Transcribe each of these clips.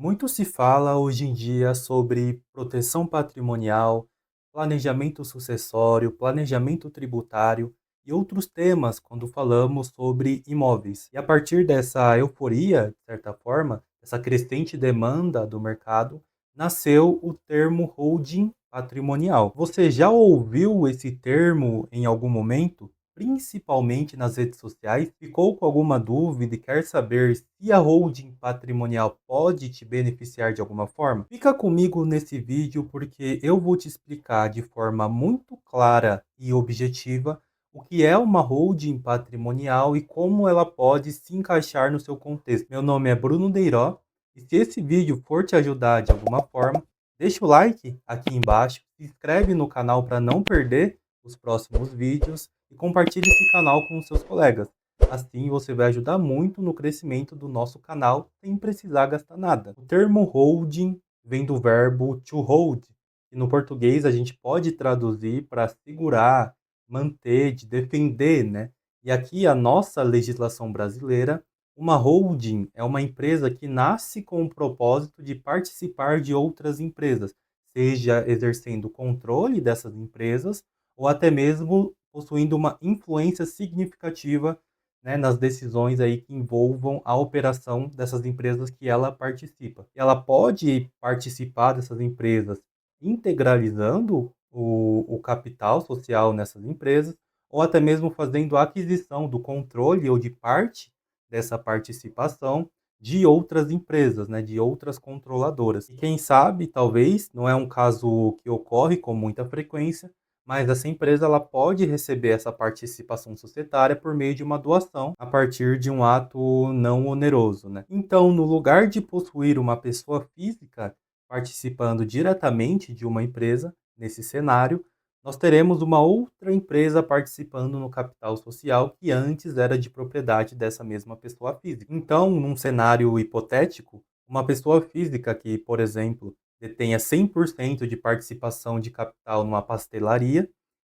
Muito se fala hoje em dia sobre proteção patrimonial, planejamento sucessório, planejamento tributário e outros temas quando falamos sobre imóveis. E a partir dessa euforia, de certa forma, essa crescente demanda do mercado, nasceu o termo holding patrimonial. Você já ouviu esse termo em algum momento? Principalmente nas redes sociais, ficou com alguma dúvida e quer saber se a holding patrimonial pode te beneficiar de alguma forma? Fica comigo nesse vídeo porque eu vou te explicar de forma muito clara e objetiva o que é uma holding patrimonial e como ela pode se encaixar no seu contexto. Meu nome é Bruno Deiró e se esse vídeo for te ajudar de alguma forma, deixa o like aqui embaixo, se inscreve no canal para não perder os próximos vídeos e compartilhe esse canal com os seus colegas. Assim você vai ajudar muito no crescimento do nosso canal sem precisar gastar nada. O termo holding vem do verbo to hold, e no português a gente pode traduzir para segurar, manter, de defender, né? E aqui a nossa legislação brasileira, uma holding é uma empresa que nasce com o propósito de participar de outras empresas, seja exercendo controle dessas empresas ou até mesmo possuindo uma influência significativa, né, nas decisões aí que envolvam a operação dessas empresas que ela participa. E ela pode participar dessas empresas integralizando o capital social nessas empresas, ou até mesmo fazendo a aquisição do controle ou de parte dessa participação de outras empresas, né, de outras controladoras. E quem sabe, talvez, não é um caso que ocorre com muita frequência, mas essa empresa ela pode receber essa participação societária por meio de uma doação a partir de um ato não oneroso, né? Então, no lugar de possuir uma pessoa física participando diretamente de uma empresa, nesse cenário, nós teremos uma outra empresa participando no capital social que antes era de propriedade dessa mesma pessoa física. Então, num cenário hipotético, uma pessoa física que, por exemplo, detenha 100% de participação de capital numa pastelaria,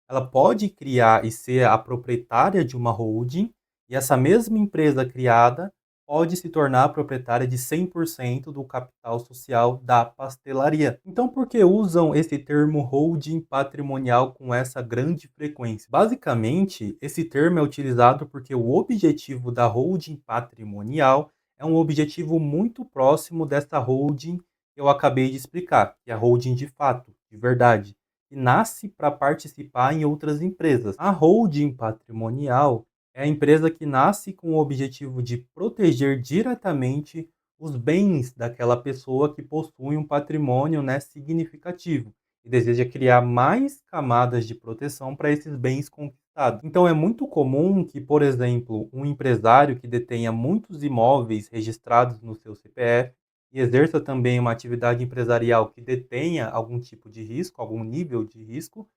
ela pode criar e ser a proprietária de uma holding, e essa mesma empresa criada pode se tornar proprietária de 100% do capital social da pastelaria. Então, por que usam esse termo holding patrimonial com essa grande frequência? Basicamente, esse termo é utilizado porque o objetivo da holding patrimonial é um objetivo muito próximo dessa holding que eu acabei de explicar, que é a holding de fato, de verdade, que nasce para participar em outras empresas. A holding patrimonial é a empresa que nasce com o objetivo de proteger diretamente os bens daquela pessoa que possui um patrimônio, né, significativo e deseja criar mais camadas de proteção para esses bens conquistados. Então é muito comum que, por exemplo, um empresário que detenha muitos imóveis registrados no seu CPF e exerça também uma atividade empresarial que detenha algum tipo de risco, algum nível de risco,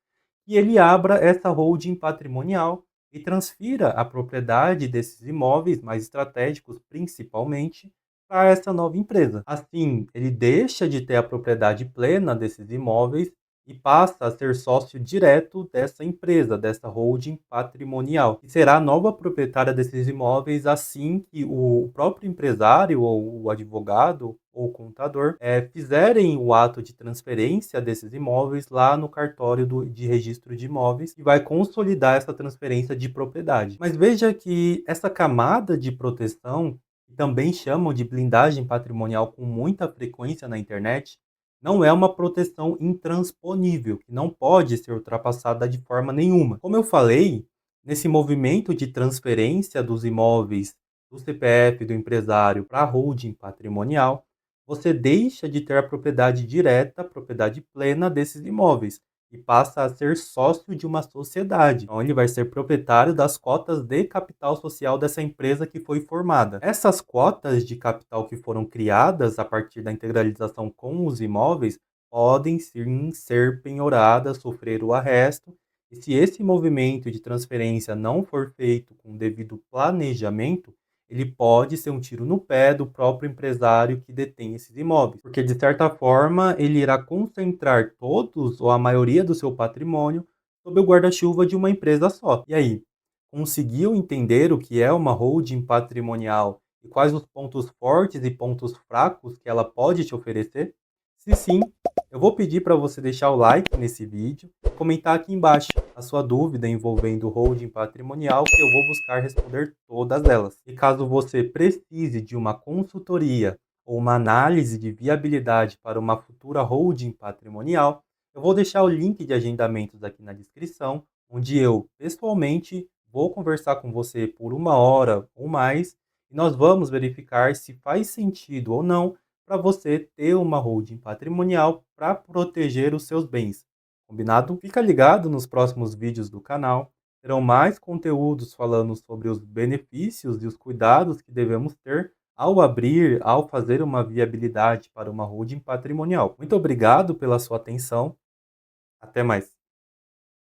e ele abra essa holding patrimonial e transfira a propriedade desses imóveis mais estratégicos, principalmente, para essa nova empresa. Assim, ele deixa de ter a propriedade plena desses imóveis e passa a ser sócio direto dessa empresa, dessa holding patrimonial, e será a nova proprietária desses imóveis assim que o próprio empresário ou o advogado ou contador fizerem o ato de transferência desses imóveis lá no cartório de registro de imóveis, e vai consolidar essa transferência de propriedade. Mas veja que essa camada de proteção, que também chamam de blindagem patrimonial com muita frequência na internet, não é uma proteção intransponível, que não pode ser ultrapassada de forma nenhuma. Como eu falei, nesse movimento de transferência dos imóveis do CPF do empresário para a holding patrimonial, você deixa de ter a propriedade direta, a propriedade plena desses imóveis e passa a ser sócio de uma sociedade. Então ele vai ser proprietário das cotas de capital social dessa empresa que foi formada. Essas cotas de capital que foram criadas a partir da integralização com os imóveis podem sim ser penhoradas, sofrer o arresto, e se esse movimento de transferência não for feito com o devido planejamento, ele pode ser um tiro no pé do próprio empresário que detém esses imóveis, porque de certa forma ele irá concentrar todos ou a maioria do seu patrimônio sob o guarda-chuva de uma empresa só. E aí, conseguiu entender o que é uma holding patrimonial e quais os pontos fortes e pontos fracos que ela pode te oferecer? Se sim, eu vou pedir para você deixar o like nesse vídeo e comentar aqui embaixo a sua dúvida envolvendo holding patrimonial, que eu vou buscar responder todas elas. E caso você precise de uma consultoria ou uma análise de viabilidade para uma futura holding patrimonial, eu vou deixar o link de agendamentos aqui na descrição, onde eu, pessoalmente, vou conversar com você por 1 hora ou mais e nós vamos verificar se faz sentido ou não para você ter uma holding patrimonial para proteger os seus bens. Combinado? Fica ligado nos próximos vídeos do canal. Terão mais conteúdos falando sobre os benefícios e os cuidados que devemos ter ao fazer uma viabilidade para uma holding patrimonial. Muito obrigado pela sua atenção. Até mais.